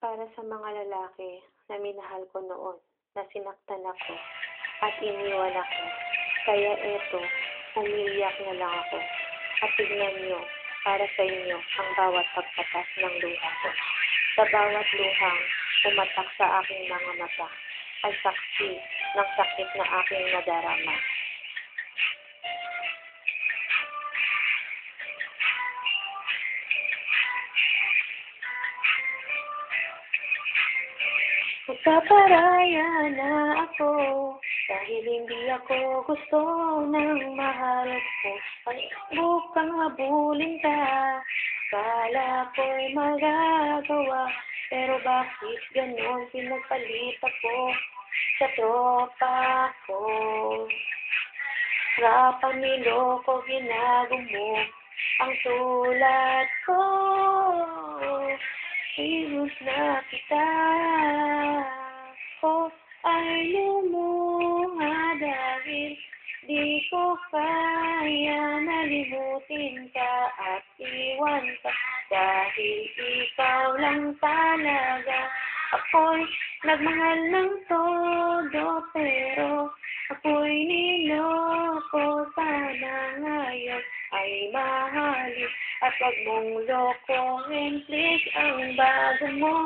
Para sa mga lalaki na minahal ko noon, na sinaktan ako at iniwan ako. Kaya eto, umiiyak na lang ako. At tignan niyo, para sa inyo, ang bawat pagpatas ng luha ko. Sa bawat luhang umatak sa aking mga mata, ay saksi ng sakit na aking nadarama. Magpaparaya na ako dahil hindi ako gusto ng mahal ko. Bukang habulin ka, kala ko'y magagawa. Pero bakit ganon pinagpalit ako sa tropa ko? Rapang niloko, ginagumo ang tulad ko. Iwas na kita, ko ay lumuha dahil di ko kaya nalimutin ka at iwan ka. Dahil ikaw lang talaga, ako'y nagmahal ng todo, pero ako'y niloko. Sana ngayon ay mahalin at wag mong lokohin, please, ang bago mo.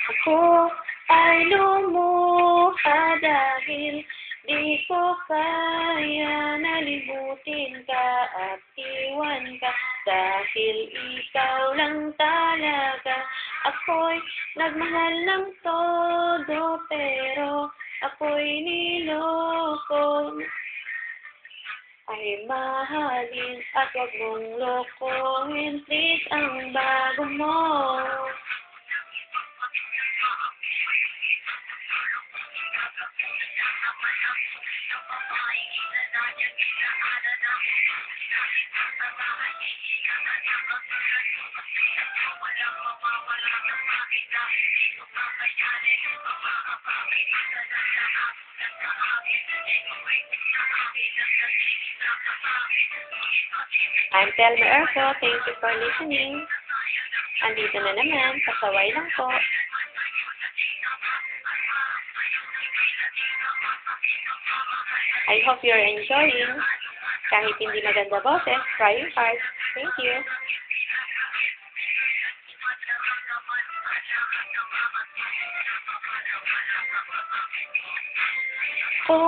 Ako ay lumuha dahil di ko kaya nalimutin ka at iwan ka. Dahil ikaw lang talaga, ako'y nagmahal ng todo, pero ako'y niloko. Ay mahalin at wag mong lokohin, please, ang bago mo. I'm Telma Erco. Thank you for listening. Andito na naman, pasaway lang po. I hope you're enjoying. Kahit hindi maganda boses, try your hard. Thank you. Ako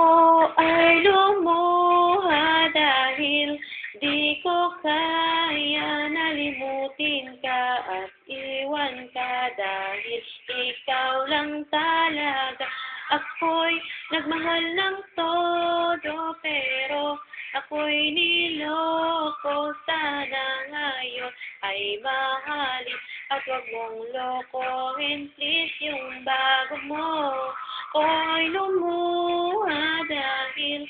ay lumuha dahil di ko kaya nalimutin ka at iwan ka. Dahil ikaw lang talaga, ako'y nagmahal ng todo, pero ako'y niloko. Sana ngayon ay mahalin at wag mong lokohin, please, yung bago mo. Ako'y lumuha dahil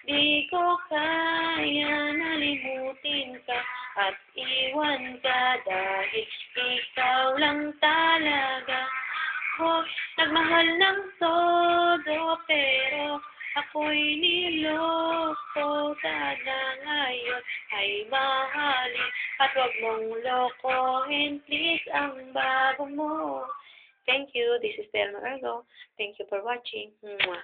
di ko kaya nalimutin ka at iwan ka. Dahil ikaw lang talaga, ako nagmahal ng todo, pero ako'y niloko. Sana ngayon ay mahalin at wag mong lokohin, please, ang bago mo. Thank you. This is Telma Ergo. Thank you for watching. Mwah.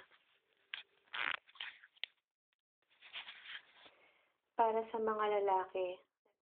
Para sa mga lalaki